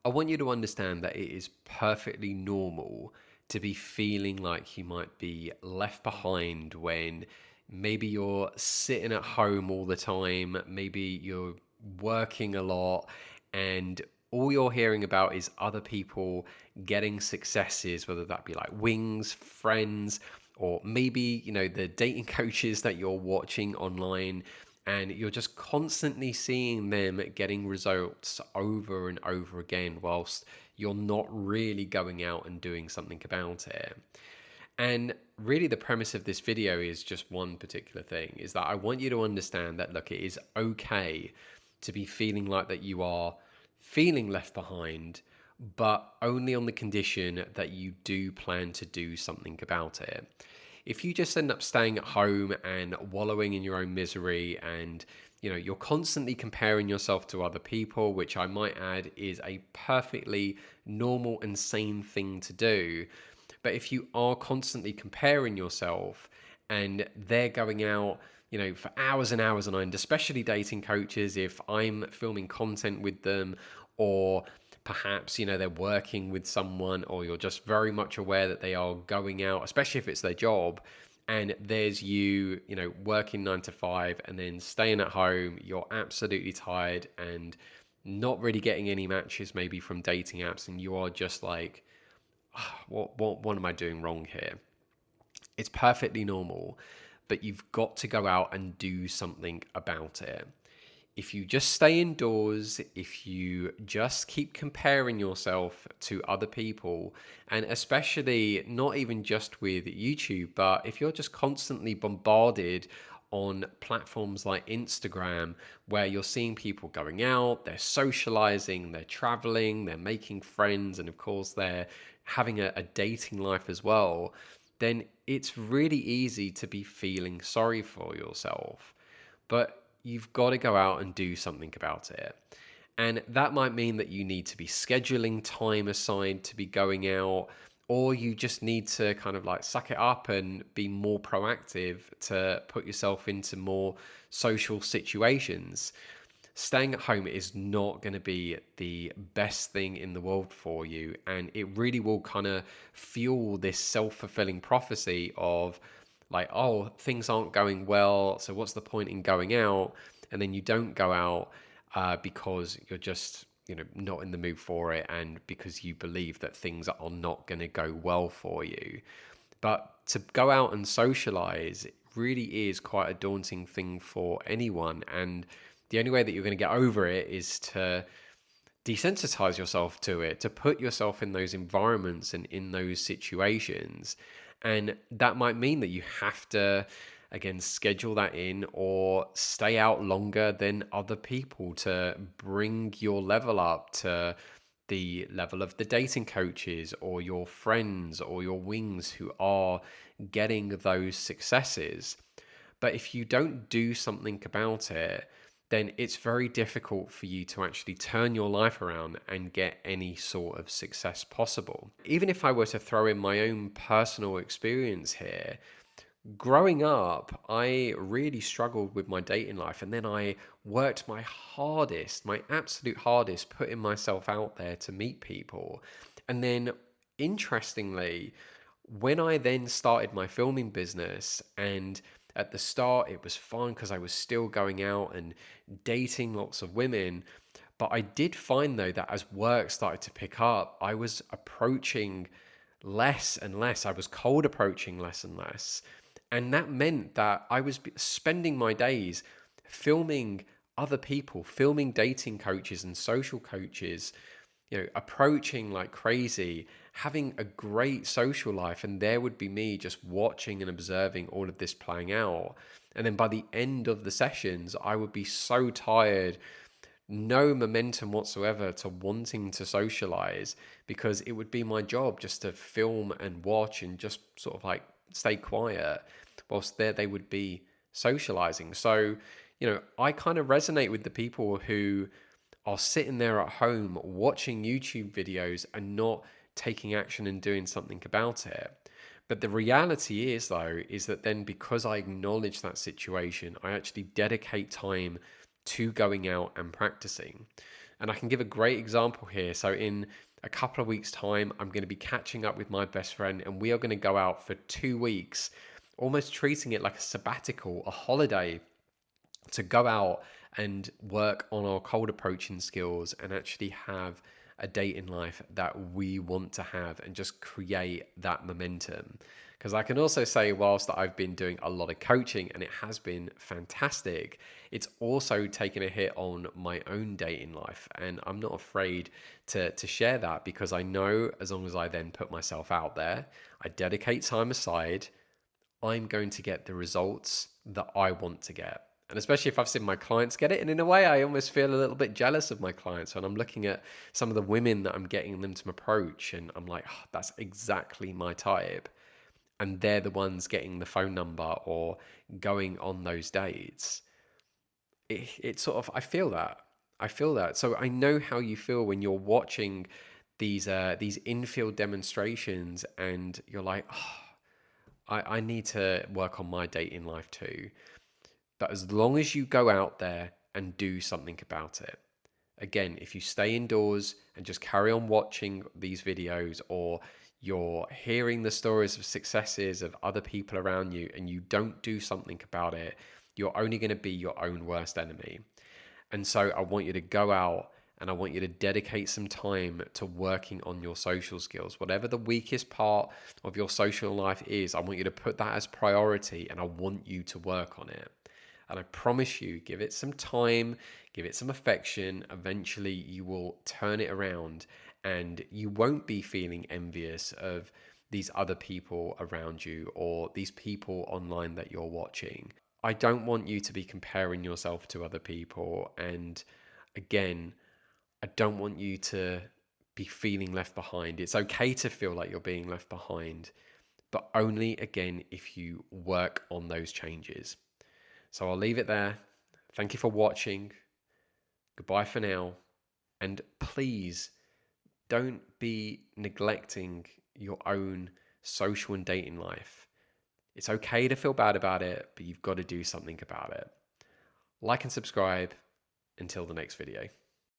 I want you to understand that it is perfectly normal to be feeling like you might be left behind when maybe you're sitting at home all the time, maybe you're working a lot, and all you're hearing about is other people getting successes, whether that be like wings, friends, or maybe, the dating coaches that you're watching online, and you're just constantly seeing them getting results over and over again whilst you're not really going out and doing something about it. And really, the premise of this video is just one particular thing, is that I want you to understand that, look, it is okay to be feeling like that you are feeling left behind, but only on the condition that you do plan to do something about it. If you just end up staying at home and wallowing in your own misery, and you're constantly comparing yourself to other people, which I might add is a perfectly normal and sane thing to do. But if you are constantly comparing yourself and they're going out, for hours and hours on end, especially dating coaches, if I'm filming content with them, or perhaps, they're working with someone, or you're just very much aware that they are going out, especially if it's their job, and there's you, working 9 to 5 and then staying at home, you're absolutely tired and not really getting any matches maybe from dating apps, and you are just like, what am I doing wrong here? It's perfectly normal, but you've got to go out and do something about it. If you just stay indoors, if you just keep comparing yourself to other people, and especially not even just with YouTube, but if you're just constantly bombarded on platforms like Instagram, where you're seeing people going out, they're socializing, they're traveling, they're making friends, and of course, they're having a dating life as well, then it's really easy to be feeling sorry for yourself. But you've got to go out and do something about it. And that might mean that you need to be scheduling time aside to be going out, or you just need to kind of like suck it up and be more proactive to put yourself into more social situations. Staying at home is not going to be the best thing in the world for you. And it really will kind of fuel this self fulfilling prophecy of like, oh, things aren't going well. So what's the point in going out? And then you don't go out because you're just, not in the mood for it. And because you believe that things are not going to go well for you. But to go out and socialize really is quite a daunting thing for anyone. And the only way that you're going to get over it is to desensitize yourself to it, to put yourself in those environments and in those situations. And that might mean that you have to, again, schedule that in or stay out longer than other people to bring your level up to the level of the dating coaches or your friends or your wings who are getting those successes. But if you don't do something about it, then it's very difficult for you to actually turn your life around and get any sort of success possible. Even if I were to throw in my own personal experience here, growing up, I really struggled with my dating life, and then I worked my hardest, my absolute hardest, putting myself out there to meet people. And then, interestingly, when I then started my filming business, and at the start it was fun because I was still going out and dating lots of women. But I did find though that as work started to pick up, I was approaching less and less. I was cold approaching less and less. And that meant that I was spending my days filming other people, filming dating coaches and social coaches, approaching like crazy, having a great social life. And there would be me just watching and observing all of this playing out. And then by the end of the sessions, I would be so tired, no momentum whatsoever to wanting to socialize, because it would be my job just to film and watch and just sort of like stay quiet whilst there they would be socializing. So, I kind of resonate with the people who are sitting there at home watching YouTube videos and not taking action and doing something about it. But the reality is, though, is that then because I acknowledge that situation, I actually dedicate time to going out and practicing. And I can give a great example here. So, in a couple of weeks' time, I'm going to be catching up with my best friend, and we are going to go out for 2 weeks, almost treating it like a sabbatical, a holiday, to go out and work on our cold approaching skills and actually have a date in life that we want to have and just create that momentum. Because I can also say, whilst that I've been doing a lot of coaching and it has been fantastic, it's also taken a hit on my own dating life. And I'm not afraid to share that, because I know as long as I then put myself out there, I dedicate time aside, I'm going to get the results that I want to get. And especially if I've seen my clients get it. And in a way, I almost feel a little bit jealous of my clients. And I'm looking at some of the women that I'm getting them to approach, and I'm like, oh, that's exactly my type. And they're the ones getting the phone number or going on those dates. It sort of, I feel that. I feel that. So I know how you feel when you're watching these infield demonstrations, and you're like, oh, I need to work on my dating life too. But as long as you go out there and do something about it, again, if you stay indoors and just carry on watching these videos, or you're hearing the stories of successes of other people around you and you don't do something about it, you're only going to be your own worst enemy. And so I want you to go out and I want you to dedicate some time to working on your social skills. Whatever the weakest part of your social life is, I want you to put that as priority, and I want you to work on it. And I promise you, give it some time, give it some affection. Eventually, you will turn it around, and you won't be feeling envious of these other people around you or these people online that you're watching. I don't want you to be comparing yourself to other people. And again, I don't want you to be feeling left behind. It's okay to feel like you're being left behind, but only again if you work on those changes. So I'll leave it there. Thank you for watching. Goodbye for now. And please don't be neglecting your own social and dating life. It's okay to feel bad about it, but you've got to do something about it. Like and subscribe. Until the next video.